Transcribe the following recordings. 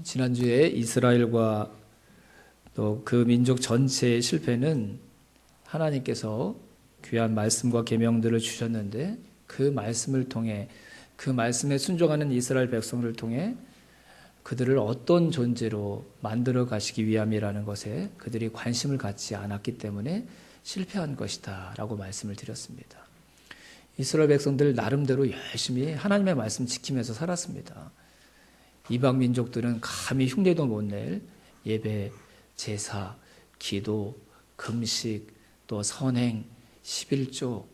지난주에 이스라엘과 또 그 민족 전체의 실패는 하나님께서 귀한 말씀과 계명들을 주셨는데 그 말씀을 통해 그 말씀에 순종하는 이스라엘 백성을 통해 그들을 어떤 존재로 만들어 가시기 위함이라는 것에 그들이 관심을 갖지 않았기 때문에 실패한 것이다 라고 말씀을 드렸습니다. 이스라엘 백성들 나름대로 열심히 하나님의 말씀 지키면서 살았습니다. 이방 민족들은 감히 흉내도 못 낼 예배, 제사, 기도, 금식, 또 선행, 11조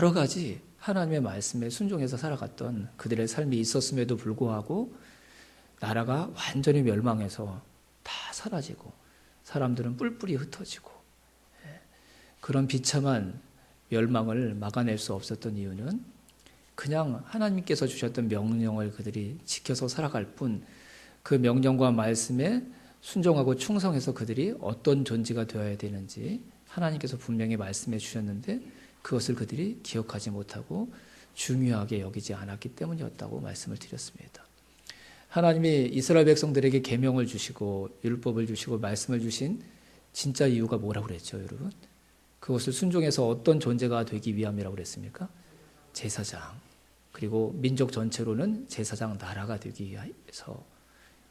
여러 가지 하나님의 말씀에 순종해서 살아갔던 그들의 삶이 있었음에도 불구하고 나라가 완전히 멸망해서 다 사라지고 사람들은 뿔뿔이 흩어지고 그런 비참한 멸망을 막아낼 수 없었던 이유는 그냥 하나님께서 주셨던 명령을 그들이 지켜서 살아갈 뿐 그 명령과 말씀에 순종하고 충성해서 그들이 어떤 존재가 되어야 되는지 하나님께서 분명히 말씀해 주셨는데 그것을 그들이 기억하지 못하고 중요하게 여기지 않았기 때문이었다고 말씀을 드렸습니다. 하나님이 이스라엘 백성들에게 계명을 주시고 율법을 주시고 말씀을 주신 진짜 이유가 뭐라고 그랬죠, 여러분? 그것을 순종해서 어떤 존재가 되기 위함이라고 그랬습니까? 제사장, 그리고 민족 전체로는 제사장 나라가 되기 위해서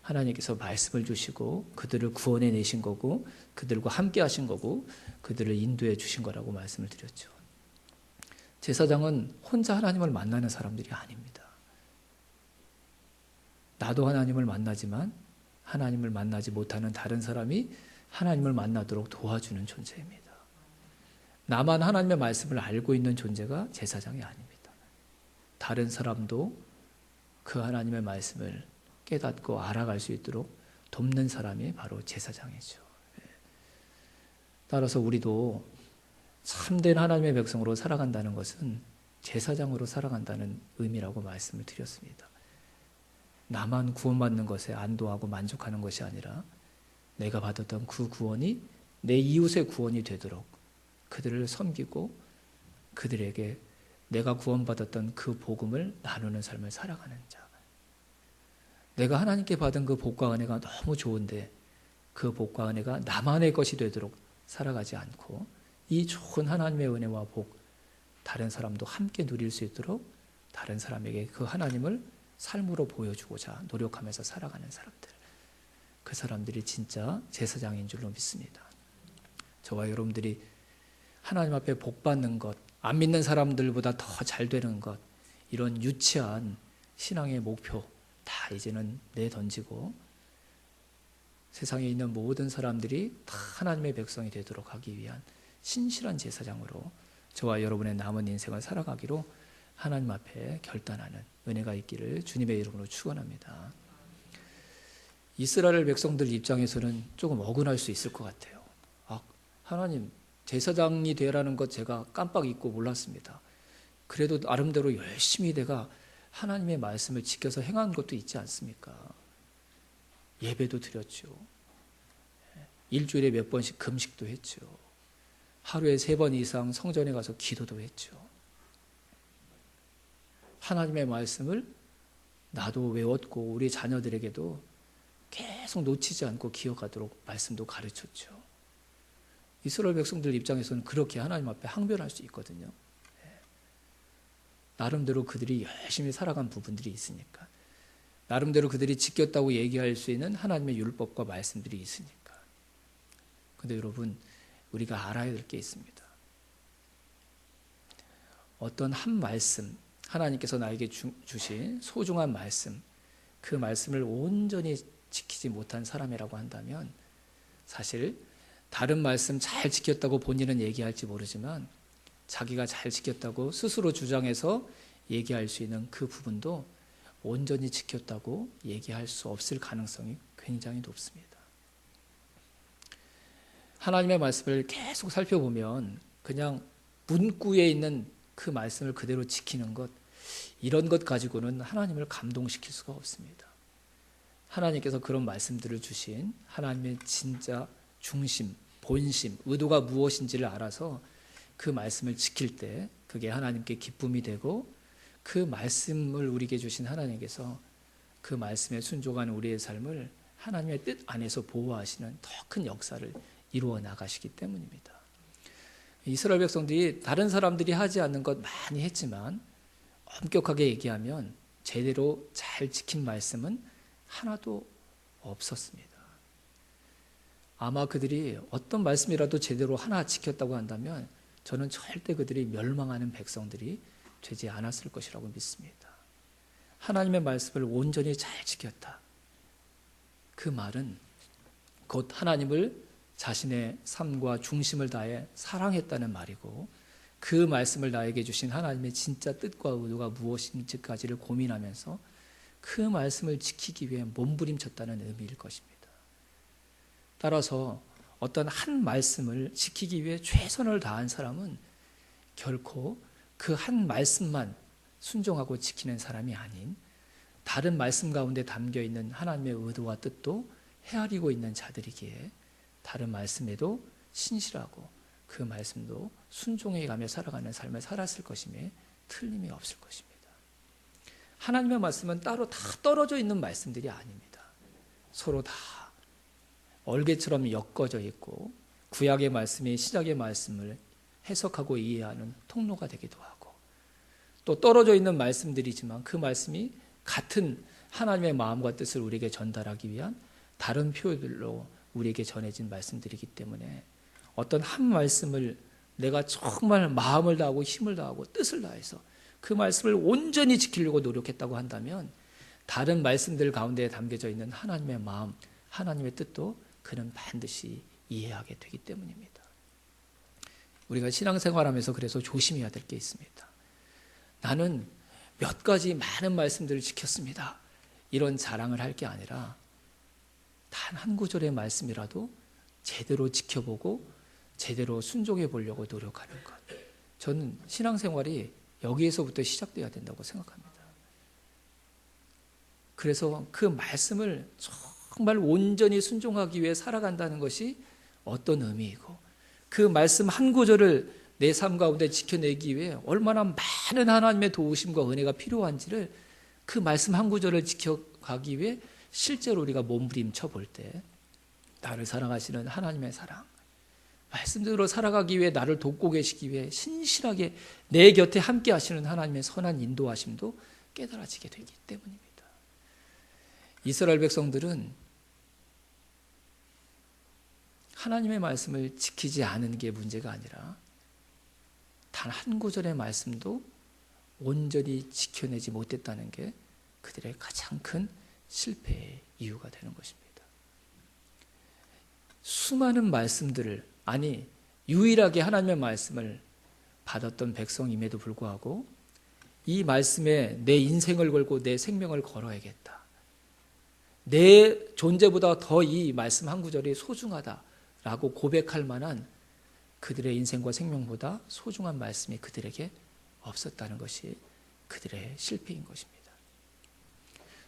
하나님께서 말씀을 주시고 그들을 구원해 내신 거고 그들과 함께 하신 거고 그들을 인도해 주신 거라고 말씀을 드렸죠. 제사장은 혼자 하나님을 만나는 사람들이 아닙니다. 나도 하나님을 만나지만 하나님을 만나지 못하는 다른 사람이 하나님을 만나도록 도와주는 존재입니다. 나만 하나님의 말씀을 알고 있는 존재가 제사장이 아닙니다. 다른 사람도 그 하나님의 말씀을 깨닫고 알아갈 수 있도록 돕는 사람이 바로 제사장이죠. 따라서 우리도 참된 하나님의 백성으로 살아간다는 것은 제사장으로 살아간다는 의미라고 말씀을 드렸습니다. 나만 구원받는 것에 안도하고 만족하는 것이 아니라 내가 받았던 그 구원이 내 이웃의 구원이 되도록 그들을 섬기고 그들에게 내가 구원받았던 그 복음을 나누는 삶을 살아가는 자. 내가 하나님께 받은 그 복과 은혜가 너무 좋은데 그 복과 은혜가 나만의 것이 되도록 살아가지 않고 이 좋은 하나님의 은혜와 복, 다른 사람도 함께 누릴 수 있도록 다른 사람에게 그 하나님을 삶으로 보여주고자 노력하면서 살아가는 사람들. 그 사람들이 진짜 제사장인 줄로 믿습니다. 저와 여러분들이 하나님 앞에 복 받는 것, 안 믿는 사람들보다 더 잘 되는 것, 이런 유치한 신앙의 목표 다 이제는 내던지고 세상에 있는 모든 사람들이 다 하나님의 백성이 되도록 하기 위한 신실한 제사장으로 저와 여러분의 남은 인생을 살아가기로 하나님 앞에 결단하는 은혜가 있기를 주님의 이름으로 축원합니다. 이스라엘 백성들 입장에서는 조금 어긋날 수 있을 것 같아요. 하나님 제사장이 되라는 것 제가 깜빡 잊고 몰랐습니다. 그래도 나름대로 열심히 내가 하나님의 말씀을 지켜서 행한 것도 있지 않습니까? 예배도 드렸죠. 일주일에 몇 번씩 금식도 했죠. 하루에 3번 이상 성전에 가서 기도도 했죠. 하나님의 말씀을 나도 외웠고 우리 자녀들에게도 계속 놓치지 않고 기억하도록 말씀도 가르쳤죠. 이스라엘 백성들 입장에서는 그렇게 하나님 앞에 항변할 수 있거든요. 나름대로 그들이 열심히 살아간 부분들이 있으니까. 나름대로 그들이 지켰다고 얘기할 수 있는 하나님의 율법과 말씀들이 있으니까. 그런데 여러분, 우리가 알아야 될 게 있습니다. 어떤 한 말씀, 하나님께서 나에게 주신 소중한 말씀, 그 말씀을 온전히 지키지 못한 사람이라고 한다면 사실 다른 말씀 잘 지켰다고 본인은 얘기할지 모르지만 자기가 잘 지켰다고 스스로 주장해서 얘기할 수 있는 그 부분도 온전히 지켰다고 얘기할 수 없을 가능성이 굉장히 높습니다. 하나님의 말씀을 계속 살펴보면 그냥 문구에 있는 그 말씀을 그대로 지키는 것, 이런 것 가지고는 하나님을 감동시킬 수가 없습니다. 하나님께서 그런 말씀들을 주신 하나님의 진짜 중심, 본심, 의도가 무엇인지를 알아서 그 말씀을 지킬 때 그게 하나님께 기쁨이 되고 그 말씀을 우리에게 주신 하나님께서 그 말씀에 순종하는 우리의 삶을 하나님의 뜻 안에서 보호하시는 더 큰 역사를 이루어 나가시기 때문입니다. 이스라엘 백성들이 다른 사람들이 하지 않는 것 많이 했지만 엄격하게 얘기하면 제대로 잘 지킨 말씀은 하나도 없었습니다. 아마 그들이 어떤 말씀이라도 제대로 하나 지켰다고 한다면 저는 절대 그들이 멸망하는 백성들이 되지 않았을 것이라고 믿습니다. 하나님의 말씀을 온전히 잘 지켰다. 그 말은 곧 하나님을 자신의 삶과 중심을 다해 사랑했다는 말이고, 그 말씀을 나에게 주신 하나님의 진짜 뜻과 의도가 무엇인지까지를 고민하면서 그 말씀을 지키기 위해 몸부림쳤다는 의미일 것입니다. 따라서 어떤 한 말씀을 지키기 위해 최선을 다한 사람은 결코 그 한 말씀만 순종하고 지키는 사람이 아닌 다른 말씀 가운데 담겨있는 하나님의 의도와 뜻도 헤아리고 있는 자들이기에 다른 말씀에도 신실하고 그 말씀도 순종해가며 살아가는 삶을 살았을 것임에 틀림이 없을 것입니다. 하나님의 말씀은 따로 다 떨어져 있는 말씀들이 아닙니다. 서로 다 얼개처럼 엮어져 있고 구약의 말씀이 신약의 말씀을 해석하고 이해하는 통로가 되기도 하고, 또 떨어져 있는 말씀들이지만 그 말씀이 같은 하나님의 마음과 뜻을 우리에게 전달하기 위한 다른 표현들로 우리에게 전해진 말씀들이기 때문에 어떤 한 말씀을 내가 정말 마음을 다하고 힘을 다하고 뜻을 다해서 그 말씀을 온전히 지키려고 노력했다고 한다면 다른 말씀들 가운데 담겨져 있는 하나님의 마음, 하나님의 뜻도 그는 반드시 이해하게 되기 때문입니다. 우리가 신앙생활하면서 그래서 조심해야 될 게 있습니다. 나는 몇 가지 많은 말씀들을 지켰습니다. 이런 자랑을 할 게 아니라 단 한 구절의 말씀이라도 제대로 지켜보고 제대로 순종해 보려고 노력하는 것. 저는 신앙생활이 여기에서부터 시작돼야 된다고 생각합니다. 그래서 그 말씀을 정말 온전히 순종하기 위해 살아간다는 것이 어떤 의미이고, 그 말씀 한 구절을 내 삶 가운데 지켜내기 위해 얼마나 많은 하나님의 도우심과 은혜가 필요한지를 그 말씀 한 구절을 지켜가기 위해 실제로 우리가 몸부림쳐 볼 때 나를 사랑하시는 하나님의 사랑, 말씀대로 살아가기 위해 나를 돕고 계시기 위해 신실하게 내 곁에 함께 하시는 하나님의 선한 인도하심도 깨달아지게 되기 때문입니다. 이스라엘 백성들은 하나님의 말씀을 지키지 않은 게 문제가 아니라 단 한 구절의 말씀도 온전히 지켜내지 못했다는 게 그들의 가장 큰 실패의 이유가 되는 것입니다. 수많은 말씀들을, 아니 유일하게 하나님의 말씀을 받았던 백성임에도 불구하고 이 말씀에 내 인생을 걸고 내 생명을 걸어야겠다, 내 존재보다 더 이 말씀 한 구절이 소중하다라고 고백할 만한 그들의 인생과 생명보다 소중한 말씀이 그들에게 없었다는 것이 그들의 실패인 것입니다.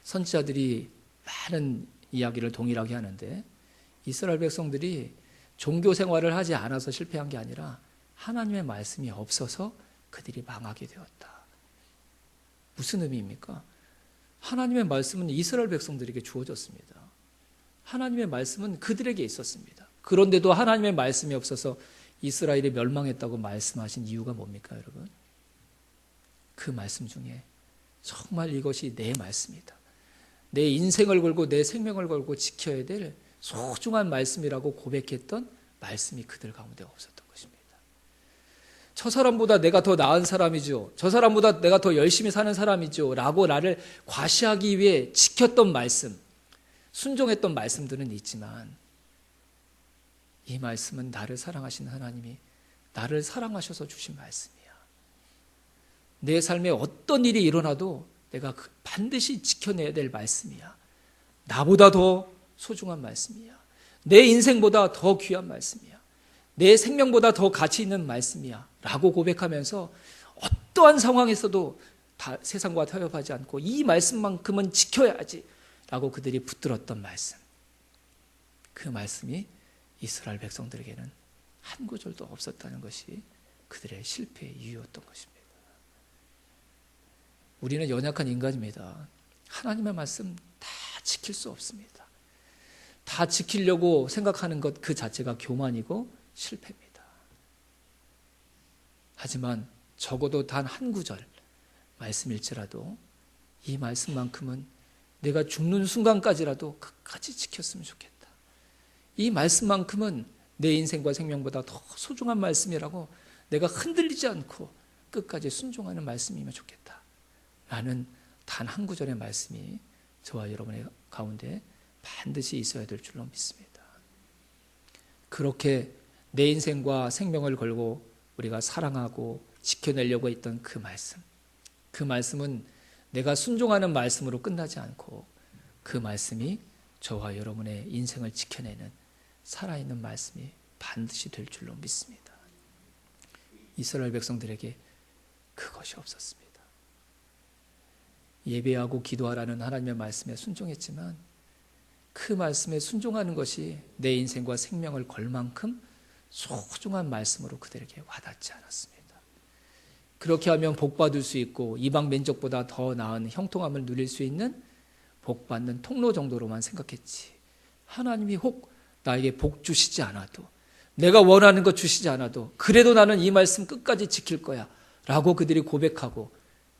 선지자들이 많은 이야기를 동일하게 하는데 이스라엘 백성들이 종교 생활을 하지 않아서 실패한 게 아니라 하나님의 말씀이 없어서 그들이 망하게 되었다. 무슨 의미입니까? 하나님의 말씀은 이스라엘 백성들에게 주어졌습니다. 하나님의 말씀은 그들에게 있었습니다. 그런데도 하나님의 말씀이 없어서 이스라엘이 멸망했다고 말씀하신 이유가 뭡니까, 여러분? 그 말씀 중에 정말 이것이 내 말씀이다, 내 인생을 걸고 내 생명을 걸고 지켜야 될 소중한 말씀이라고 고백했던 말씀이 그들 가운데 없었던 것입니다. 저 사람보다 내가 더 나은 사람이죠, 저 사람보다 내가 더 열심히 사는 사람이죠 라고 나를 과시하기 위해 지켰던 말씀, 순종했던 말씀들은 있지만 이 말씀은 나를 사랑하신 하나님이 나를 사랑하셔서 주신 말씀이야. 내 삶에 어떤 일이 일어나도 내가 반드시 지켜내야 될 말씀이야. 나보다 더 소중한 말씀이야. 내 인생보다 더 귀한 말씀이야. 내 생명보다 더 가치 있는 말씀이야 라고 고백하면서 어떠한 상황에서도 다 세상과 타협하지 않고 이 말씀만큼은 지켜야지 라고 그들이 붙들었던 말씀, 그 말씀이 이스라엘 백성들에게는 한 구절도 없었다는 것이 그들의 실패의 이유였던 것입니다. 우리는 연약한 인간입니다. 하나님의 말씀 다 지킬 수 없습니다. 다 지키려고 생각하는 것 그 자체가 교만이고 실패입니다. 하지만 적어도 단 한 구절 말씀일지라도 이 말씀만큼은 내가 죽는 순간까지라도 끝까지 지켰으면 좋겠다. 이 말씀만큼은 내 인생과 생명보다 더 소중한 말씀이라고 내가 흔들리지 않고 끝까지 순종하는 말씀이면 좋겠다. 라는 단 한 구절의 말씀이 저와 여러분의 가운데 반드시 있어야 될 줄로 믿습니다. 그렇게 내 인생과 생명을 걸고 우리가 사랑하고 지켜내려고 했던 그 말씀은 내가 순종하는 말씀으로 끝나지 않고 그 말씀이 저와 여러분의 인생을 지켜내는 살아있는 말씀이 반드시 될 줄로 믿습니다. 이스라엘 백성들에게 그것이 없었습니다. 예배하고 기도하라는 하나님의 말씀에 순종했지만 그 말씀에 순종하는 것이 내 인생과 생명을 걸 만큼 소중한 말씀으로 그들에게 와닿지 않았습니다. 그렇게 하면 복받을 수 있고 이방 민족보다 더 나은 형통함을 누릴 수 있는 복받는 통로 정도로만 생각했지, 하나님이 혹 나에게 복 주시지 않아도, 내가 원하는 것 주시지 않아도 그래도 나는 이 말씀 끝까지 지킬 거야 라고 그들이 고백하고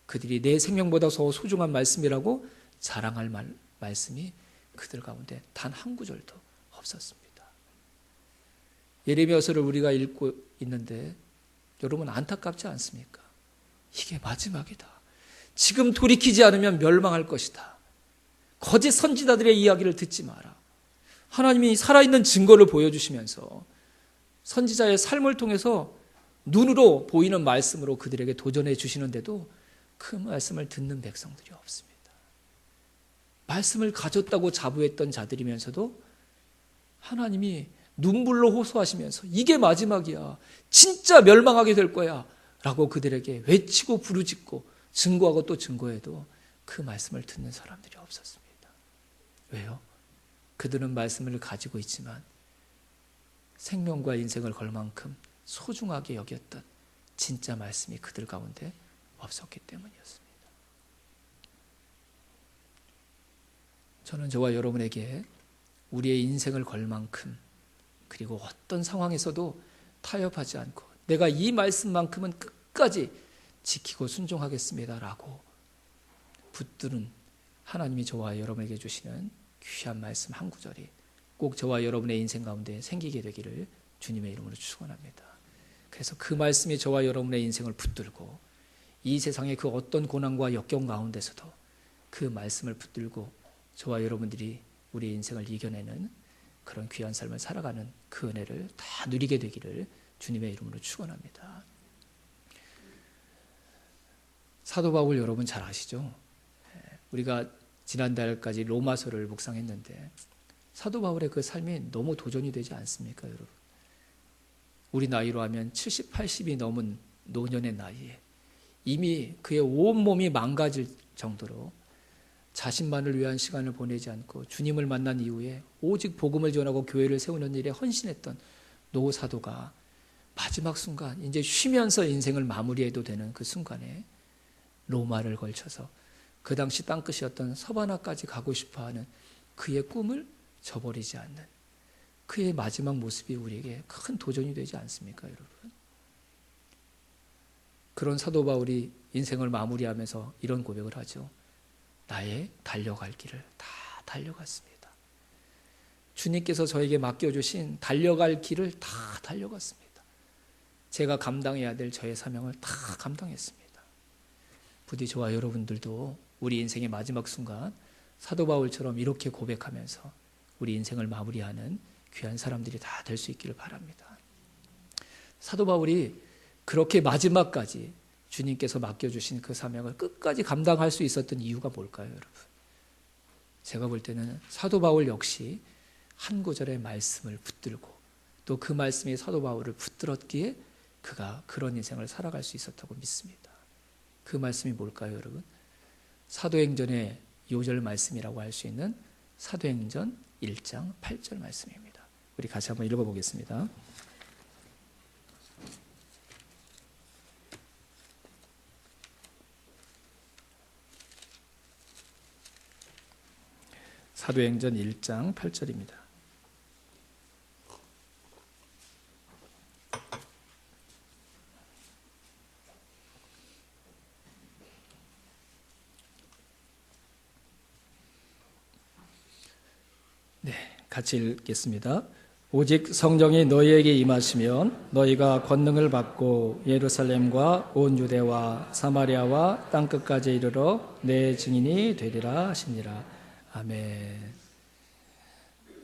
그들이 내 생명보다 더 소중한 말씀이라고 자랑할 말씀이 그들 가운데 단 한 구절도 없었습니다. 예레미야서를 우리가 읽고 있는데 여러분 안타깝지 않습니까? 이게 마지막이다. 지금 돌이키지 않으면 멸망할 것이다. 거짓 선지자들의 이야기를 듣지 마라. 하나님이 살아있는 증거를 보여주시면서 선지자의 삶을 통해서 눈으로 보이는 말씀으로 그들에게 도전해 주시는데도 그 말씀을 듣는 백성들이 없습니다. 말씀을 가졌다고 자부했던 자들이면서도 하나님이 눈물로 호소하시면서 이게 마지막이야, 진짜 멸망하게 될 거야 라고 그들에게 외치고 부르짖고 증거하고 또 증거해도 그 말씀을 듣는 사람들이 없었습니다. 왜요? 그들은 말씀을 가지고 있지만 생명과 인생을 걸 만큼 소중하게 여겼던 진짜 말씀이 그들 가운데 없었기 때문이었습니다. 저는 저와 여러분에게 우리의 인생을 걸 만큼, 그리고 어떤 상황에서도 타협하지 않고 내가 이 말씀만큼은 끝까지 지키고 순종하겠습니다라고 붙드는 하나님이 저와 여러분에게 주시는 귀한 말씀 한 구절이 꼭 저와 여러분의 인생 가운데 생기게 되기를 주님의 이름으로 축원합니다. 그래서 그 말씀이 저와 여러분의 인생을 붙들고 이 세상의 그 어떤 고난과 역경 가운데서도 그 말씀을 붙들고 저와 여러분들이 우리의 인생을 이겨내는 그런 귀한 삶을 살아가는 그 은혜를 다 누리게 되기를 주님의 이름으로 축원합니다. 사도 바울 여러분 잘 아시죠? 우리가 지난달까지 로마서를 묵상했는데 사도 바울의 그 삶이 너무 도전이 되지 않습니까, 여러분? 우리 나이로 하면 70, 80이 넘은 노년의 나이에 이미 그의 온몸이 망가질 정도로 자신만을 위한 시간을 보내지 않고 주님을 만난 이후에 오직 복음을 전하고 교회를 세우는 일에 헌신했던 노 사도가 마지막 순간 이제 쉬면서 인생을 마무리해도 되는 그 순간에 로마를 걸쳐서 그 당시 땅끝이었던 서바나까지 가고 싶어하는 그의 꿈을 저버리지 않는 그의 마지막 모습이 우리에게 큰 도전이 되지 않습니까, 여러분? 그런 사도 바울이 인생을 마무리하면서 이런 고백을 하죠. 나의 달려갈 길을 다 달려갔습니다. 주님께서 저에게 맡겨주신 달려갈 길을 다 달려갔습니다. 제가 감당해야 될 저의 사명을 다 감당했습니다. 부디 저와 여러분들도 우리 인생의 마지막 순간 사도 바울처럼 이렇게 고백하면서 우리 인생을 마무리하는 귀한 사람들이 다 될 수 있기를 바랍니다. 사도 바울이 그렇게 마지막까지 주님께서 맡겨주신 그 사명을 끝까지 감당할 수 있었던 이유가 뭘까요, 여러분? 제가 볼 때는 사도 바울 역시 한 구절의 말씀을 붙들고 또 그 말씀이 사도 바울을 붙들었기에 그가 그런 인생을 살아갈 수 있었다고 믿습니다. 그 말씀이 뭘까요, 여러분? 사도행전의 요절 말씀이라고 할 수 있는 사도행전 1장 8절 말씀입니다. 우리 같이 한번 읽어보겠습니다. 사도행전 1장 8절입니다. 네, 같이 읽겠습니다. 오직 성령이 너희에게 임하시면 너희가 권능을 받고 예루살렘과 온 유대와 사마리아와 땅끝까지 이르러 내 증인이 되리라 하시니라. 아멘.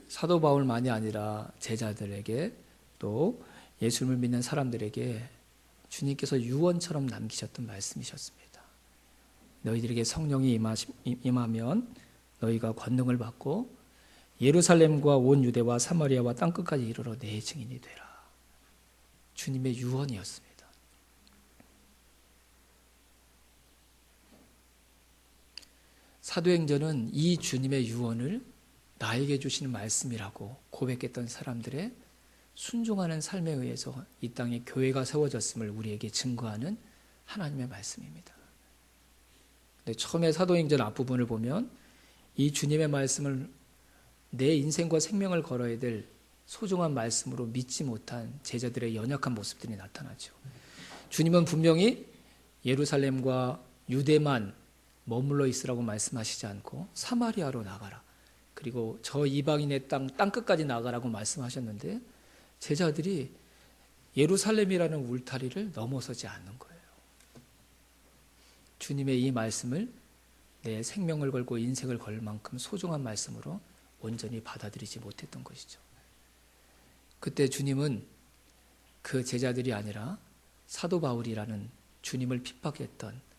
사도 바울만이 아니라 제자들에게 또 예수님을 믿는 사람들에게 주님께서 유언처럼 남기셨던 말씀이셨습니다. 너희들에게 성령이 임하면 너희가 권능을 받고 예루살렘과 온 유대와 사마리아와 땅끝까지 이르러 내 증인이 되라. 주님의 유언이었습니다. 사도행전은 이 주님의 유언을 나에게 주시는 말씀이라고 고백했던 사람들의 순종하는 삶에 의해서 이 땅에 교회가 세워졌음을 우리에게 증거하는 하나님의 말씀입니다. 근데 처음에 사도행전 앞부분을 보면 이 주님의 말씀을 내 인생과 생명을 걸어야 될 소중한 말씀으로 믿지 못한 제자들의 연약한 모습들이 나타나죠. 주님은 분명히 예루살렘과 유대만 머물러 있으라고 말씀하시지 않고 사마리아로 나가라. 그리고 저 이방인의 땅끝까지 나가라고 말씀하셨는데 제자들이 예루살렘이라는 울타리를 넘어서지 않는 거예요. 주님의 이 말씀을 내 생명을 걸고 인생을 걸 만큼 소중한 말씀으로 온전히 받아들이지 못했던 것이죠. 그때 주님은 그 제자들이 아니라 사도 바울이라는 주님을 핍박했던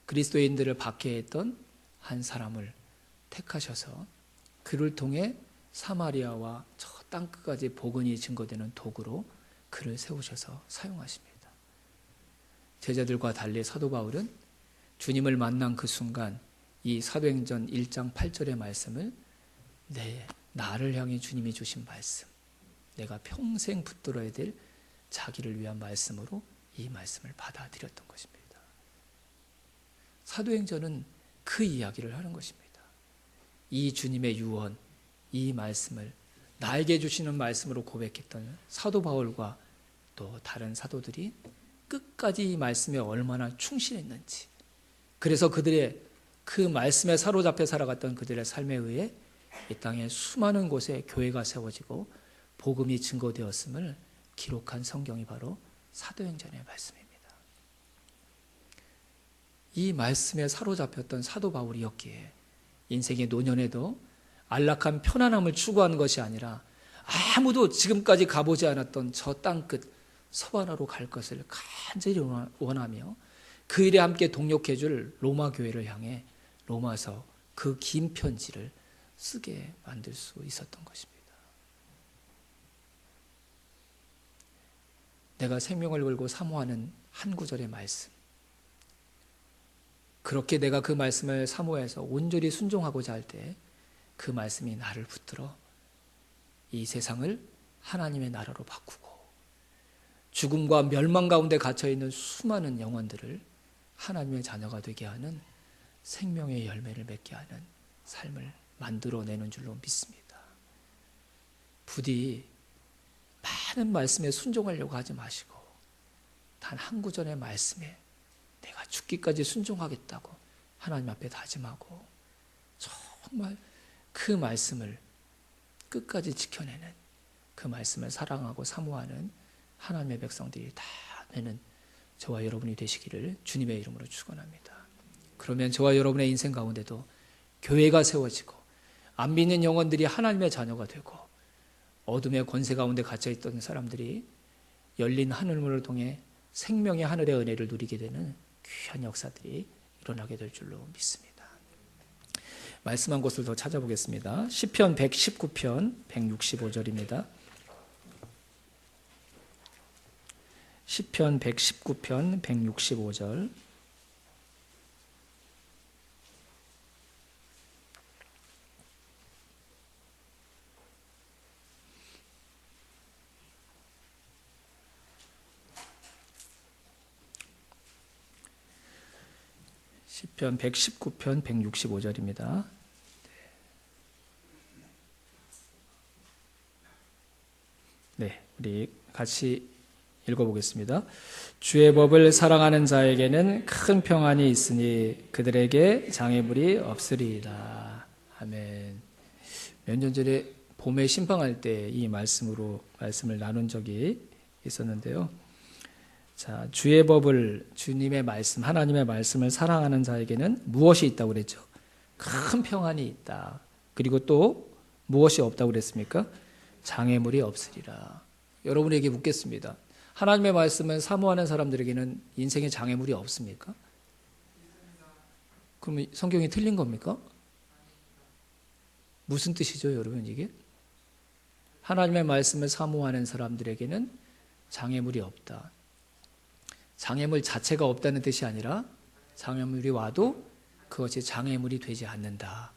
그리스도인들을 박해했던 한 사람을 택하셔서 그를 통해 사마리아와 저 땅끝까지 복음이 증거되는 도구로 그를 세우셔서 사용하십니다. 제자들과 달리 사도 바울은 주님을 만난 그 순간 이 사도행전 1장 8절의 말씀을 나를 향해 주님이 주신 말씀, 내가 평생 붙들어야 될 자기를 위한 말씀으로 이 말씀을 받아들였던 것입니다. 사도행전은 그 이야기를 하는 것입니다. 이 주님의 유언, 이 말씀을 나에게 주시는 말씀으로 고백했던 사도 바울과 또 다른 사도들이 끝까지 이 말씀에 얼마나 충실했는지, 그래서 그들의 그 말씀에 사로잡혀 살아갔던 그들의 삶에 의해 이 땅에 수많은 곳에 교회가 세워지고 복음이 증거되었음을 기록한 성경이 바로 사도행전의 말씀입니다. 이 말씀에 사로잡혔던 사도 바울이었기에 인생의 노년에도 안락한 편안함을 추구하는 것이 아니라 아무도 지금까지 가보지 않았던 저 땅끝 서바나로 갈 것을 간절히 원하며 그 일에 함께 동력해 줄 로마 교회를 향해 로마서 그 긴 편지를 쓰게 만들 수 있었던 것입니다. 내가 생명을 걸고 사모하는 한 구절의 말씀, 그렇게 내가 그 말씀을 사모해서 온전히 순종하고자 할 때 그 말씀이 나를 붙들어 이 세상을 하나님의 나라로 바꾸고 죽음과 멸망 가운데 갇혀있는 수많은 영혼들을 하나님의 자녀가 되게 하는 생명의 열매를 맺게 하는 삶을 만들어내는 줄로 믿습니다. 부디 많은 말씀에 순종하려고 하지 마시고 단 한 구절의 말씀에 내가 죽기까지 순종하겠다고 하나님 앞에 다짐하고 정말 그 말씀을 끝까지 지켜내는, 그 말씀을 사랑하고 사모하는 하나님의 백성들이 다 되는 저와 여러분이 되시기를 주님의 이름으로 축원합니다. 그러면 저와 여러분의 인생 가운데도 교회가 세워지고 안 믿는 영혼들이 하나님의 자녀가 되고 어둠의 권세 가운데 갇혀있던 사람들이 열린 하늘문을 통해 생명의 하늘의 은혜를 누리게 되는 귀한 역사들이 일어나게 될 줄로 믿습니다. 말씀 한 곳을 더 찾아보겠습니다. 시편 119편 165절입니다. 시편 119편 165절. 시편 119편 165절입니다. 네, 우리 같이 읽어보겠습니다. 주의 법을 사랑하는 자에게는 큰 평안이 있으니 그들에게 장애물이 없으리이다. 아멘. 몇 년 전에 봄에 신방할 때 이 말씀을 나눈 적이 있었는데요. 자, 주의 법을, 주님의 말씀, 하나님의 말씀을 사랑하는 자에게는 무엇이 있다고 그랬죠? 큰 평안이 있다. 그리고 또 무엇이 없다고 그랬습니까? 장애물이 없으리라. 여러분에게 묻겠습니다. 하나님의 말씀을 사모하는 사람들에게는 인생에 장애물이 없습니까? 그럼 성경이 틀린 겁니까? 무슨 뜻이죠, 여러분 이게? 하나님의 말씀을 사모하는 사람들에게는 장애물이 없다. 장애물 자체가 없다는 뜻이 아니라 장애물이 와도 그것이 장애물이 되지 않는다.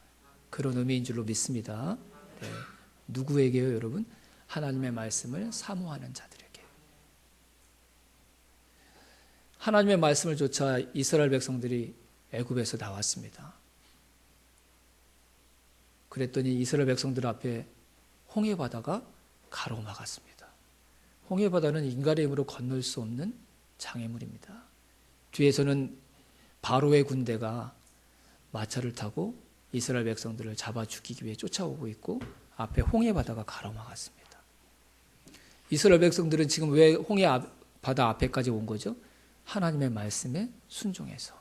그런 의미인 줄로 믿습니다. 네. 누구에게요, 여러분? 하나님의 말씀을 사모하는 자들에게. 하나님의 말씀을 쫓아 이스라엘 백성들이 애굽에서 나왔습니다. 그랬더니 이스라엘 백성들 앞에 홍해 바다가 가로막았습니다. 홍해 바다는 인간의 힘으로 건널 수 없는 장애물입니다. 뒤에서는 바로의 군대가 마차를 타고 이스라엘 백성들을 잡아 죽이기 위해 쫓아오고 있고 앞에 홍해 바다가 가로막았습니다. 이스라엘 백성들은 지금 왜 홍해 바다 앞에까지 온 거죠? 하나님의 말씀에 순종해서,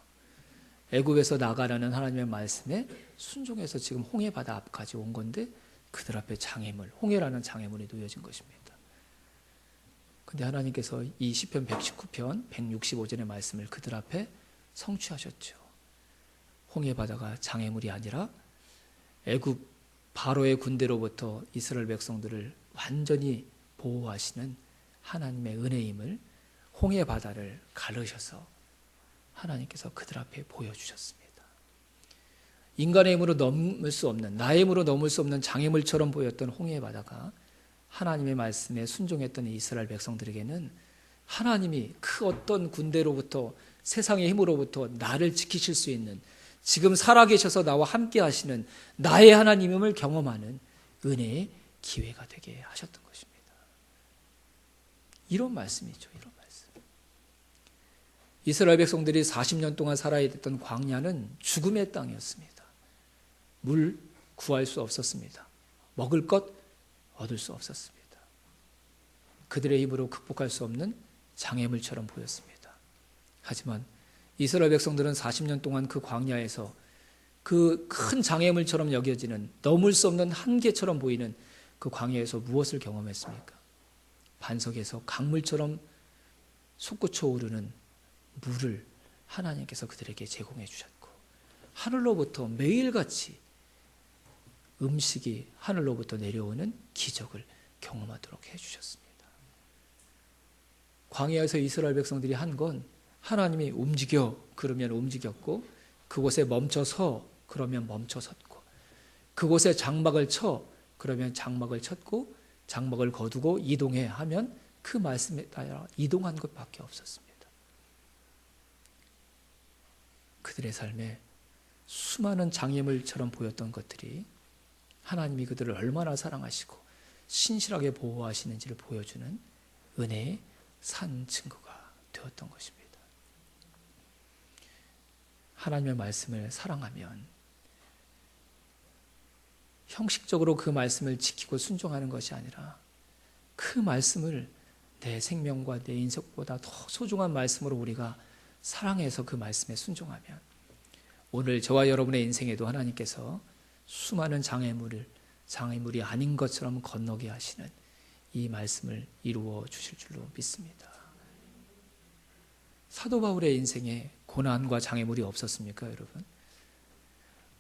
애굽에서 나가라는 하나님의 말씀에 순종해서 지금 홍해 바다 앞까지 온 건데 그들 앞에 장애물, 홍해라는 장애물이 놓여진 것입니다. 근데 하나님께서 이 시편 119편 165절의 말씀을 그들 앞에 성취하셨죠. 홍해 바다가 장애물이 아니라 애굽 바로의 군대로부터 이스라엘 백성들을 완전히 보호하시는 하나님의 은혜임을 홍해 바다를 가르셔서 하나님께서 그들 앞에 보여주셨습니다. 인간의 힘으로 넘을 수 없는, 나의 힘으로 넘을 수 없는 장애물처럼 보였던 홍해 바다가 하나님의 말씀에 순종했던 이스라엘 백성들에게는 하나님이 그 어떤 군대로부터, 세상의 힘으로부터 나를 지키실 수 있는, 지금 살아계셔서 나와 함께 하시는 나의 하나님임을 경험하는 은혜의 기회가 되게 하셨던 것입니다. 이런 말씀이죠. 이런 말씀. 이스라엘 백성들이 40년 동안 살아야 됐던 광야는 죽음의 땅이었습니다. 물 구할 수 없었습니다. 먹을 것 얻을 수 없었습니다. 그들의 힘으로 극복할 수 없는 장애물처럼 보였습니다. 하지만 이스라엘 백성들은 40년 동안 그 광야에서 그 큰 장애물처럼 여겨지는, 넘을 수 없는 한계처럼 보이는 그 광야에서 무엇을 경험했습니까? 반석에서 강물처럼 솟구쳐 오르는 물을 하나님께서 그들에게 제공해 주셨고, 하늘로부터 매일같이 음식이 하늘로부터 내려오는 기적을 경험하도록 해주셨습니다. 광야에서 이스라엘 백성들이 한 건 하나님이 움직여 그러면 움직였고, 그곳에 멈춰서 그러면 멈춰섰고, 그곳에 장막을 쳐 그러면 장막을 쳤고, 장막을 거두고 이동해 하면 그 말씀에 따라 이동한 것밖에 없었습니다. 그들의 삶에 수많은 장애물처럼 보였던 것들이 하나님이 그들을 얼마나 사랑하시고 신실하게 보호하시는지를 보여주는 은혜의 산 증거가 되었던 것입니다. 하나님의 말씀을 사랑하면 형식적으로 그 말씀을 지키고 순종하는 것이 아니라 그 말씀을 내 생명과 내 인생보다 더 소중한 말씀으로 우리가 사랑해서 그 말씀에 순종하면 오늘 저와 여러분의 인생에도 하나님께서 수많은 장애물이 아닌 것처럼 건너게 하시는 이 말씀을 이루어 주실 줄로 믿습니다. 사도 바울의 인생에 고난과 장애물이 없었습니까, 여러분?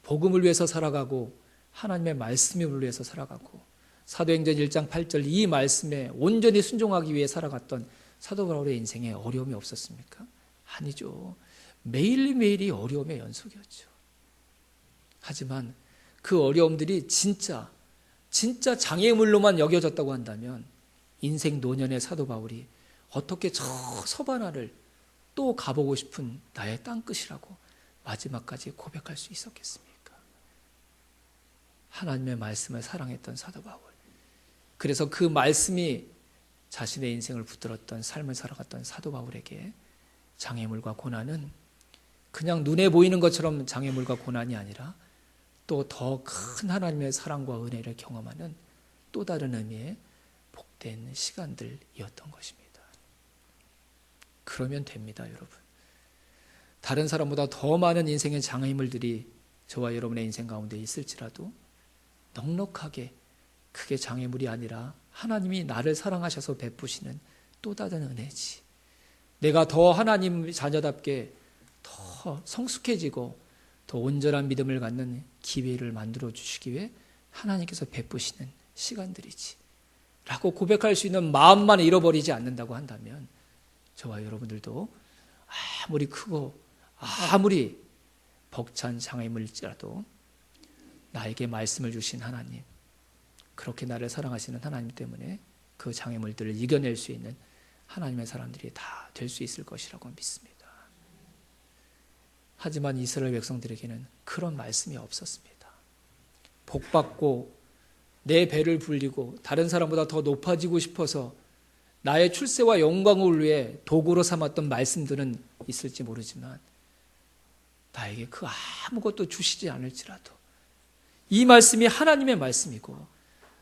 복음을 위해서 살아가고 하나님의 말씀을 위해서 살아가고 사도행전 1장 8절 이 말씀에 온전히 순종하기 위해 살아갔던 사도 바울의 인생에 어려움이 없었습니까? 아니죠. 매일매일이 어려움의 연속이었죠. 하지만 그 어려움들이 진짜 장애물로만 여겨졌다고 한다면 인생 노년의 사도 바울이 어떻게 저 서바나를 또 가보고 싶은 나의 땅끝이라고 마지막까지 고백할 수 있었겠습니까? 하나님의 말씀을 사랑했던 사도 바울. 그래서 그 말씀이 자신의 인생을 붙들었던 삶을 살아갔던 사도 바울에게 장애물과 고난은 그냥 눈에 보이는 것처럼 장애물과 고난이 아니라 또 더 큰 하나님의 사랑과 은혜를 경험하는 또 다른 의미의 복된 시간들이었던 것입니다. 그러면 됩니다, 여러분. 다른 사람보다 더 많은 인생의 장애물들이 저와 여러분의 인생 가운데 있을지라도 넉넉하게 그게 장애물이 아니라 하나님이 나를 사랑하셔서 베푸시는 또 다른 은혜지. 내가 더 하나님 자녀답게 더 성숙해지고 더 온전한 믿음을 갖는 기회를 만들어 주시기 위해 하나님께서 베푸시는 시간들이지 라고 고백할 수 있는 마음만 잃어버리지 않는다고 한다면 저와 여러분들도 아무리 크고 아무리 벅찬 장애물일지라도 나에게 말씀을 주신 하나님, 그렇게 나를 사랑하시는 하나님 때문에 그 장애물들을 이겨낼 수 있는 하나님의 사람들이 다 될 수 있을 것이라고 믿습니다. 하지만 이스라엘 백성들에게는 그런 말씀이 없었습니다. 복받고 내 배를 불리고 다른 사람보다 더 높아지고 싶어서 나의 출세와 영광을 위해 도구로 삼았던 말씀들은 있을지 모르지만 나에게 그 아무것도 주시지 않을지라도 이 말씀이 하나님의 말씀이고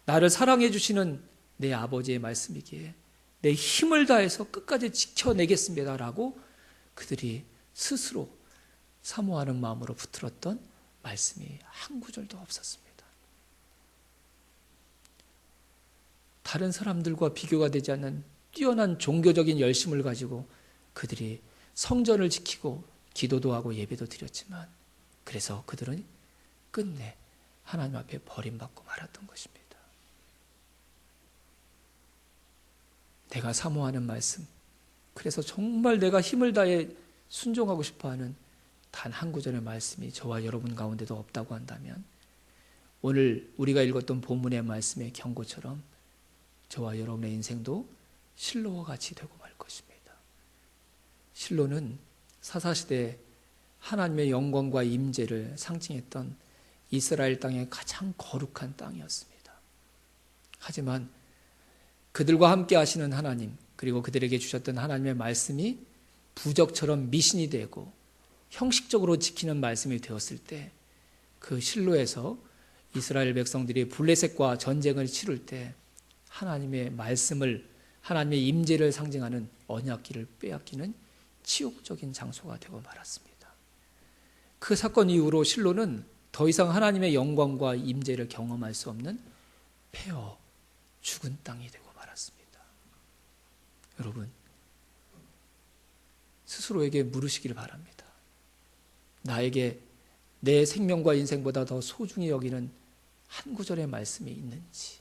나를 사랑해 주시는 내 아버지의 말씀이기에 내 힘을 다해서 끝까지 지켜내겠습니다라고 그들이 스스로 사모하는 마음으로 붙들었던 말씀이 한 구절도 없었습니다. 다른 사람들과 비교가 되지 않는 뛰어난 종교적인 열심을 가지고 그들이 성전을 지키고 기도도 하고 예배도 드렸지만 그래서 그들은 끝내 하나님 앞에 버림받고 말았던 것입니다. 내가 사모하는 말씀, 그래서 정말 내가 힘을 다해 순종하고 싶어하는 단 한 구절의 말씀이 저와 여러분 가운데도 없다고 한다면 오늘 우리가 읽었던 본문의 말씀의 경고처럼 저와 여러분의 인생도 실로와 같이 되고 말 것입니다. 실로는 사사시대에 하나님의 영광과 임재를 상징했던 이스라엘 땅의 가장 거룩한 땅이었습니다. 하지만 그들과 함께 하시는 하나님, 그리고 그들에게 주셨던 하나님의 말씀이 부적처럼 미신이 되고 형식적으로 지키는 말씀이 되었을 때 그 실로에서 이스라엘 백성들이 블레셋과 전쟁을 치룰 때 하나님의 말씀을, 하나님의 임재를 상징하는 언약궤를 빼앗기는 치욕적인 장소가 되고 말았습니다. 그 사건 이후로 실로는 더 이상 하나님의 영광과 임재를 경험할 수 없는 폐허, 죽은 땅이 되고 말았습니다. 여러분, 스스로에게 물으시기를 바랍니다. 나에게 내 생명과 인생보다 더 소중히 여기는 한 구절의 말씀이 있는지,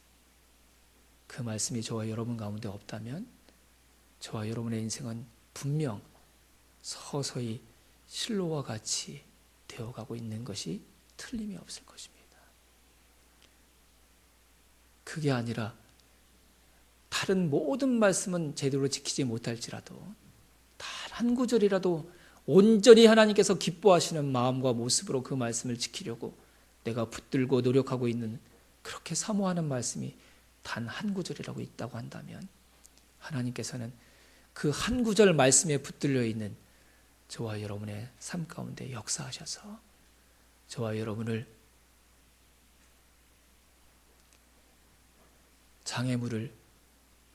그 말씀이 저와 여러분 가운데 없다면 저와 여러분의 인생은 분명 서서히 실로와 같이 되어가고 있는 것이 틀림이 없을 것입니다. 그게 아니라 다른 모든 말씀은 제대로 지키지 못할지라도 단 한 구절이라도 온전히 하나님께서 기뻐하시는 마음과 모습으로 그 말씀을 지키려고 내가 붙들고 노력하고 있는, 그렇게 사모하는 말씀이 단 한 구절이라고 있다고 한다면 하나님께서는 그 한 구절 말씀에 붙들려 있는 저와 여러분의 삶 가운데 역사하셔서 저와 여러분을 장애물을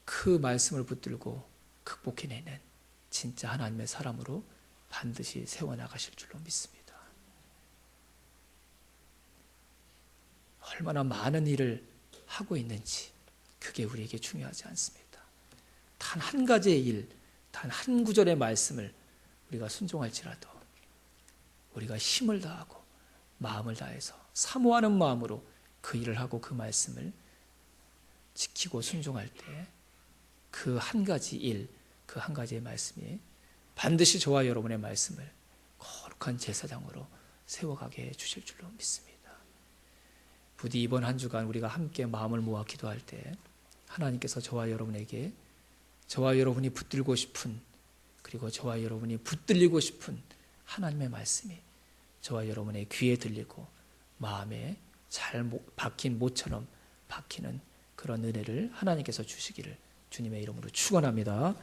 그 말씀을 붙들고 극복해내는 진짜 하나님의 사람으로 반드시 세워나가실 줄로 믿습니다. 얼마나 많은 일을 하고 있는지 그게 우리에게 중요하지 않습니다. 단 한 가지의 일, 단 한 구절의 말씀을 우리가 순종할지라도 우리가 힘을 다하고 마음을 다해서 사모하는 마음으로 그 일을 하고 그 말씀을 지키고 순종할 때 그 한 가지 일, 그 한 가지의 말씀이 반드시 저와 여러분의 말씀을 거룩한 제사장으로 세워가게 해주실 줄로 믿습니다. 부디 이번 한 주간 우리가 함께 마음을 모아 기도할 때 하나님께서 저와 여러분에게 저와 여러분이 붙들고 싶은, 그리고 저와 여러분이 붙들리고 싶은 하나님의 말씀이 저와 여러분의 귀에 들리고 마음에 잘 박힌 못처럼 박히는 그런 은혜를 하나님께서 주시기를 주님의 이름으로 축원합니다.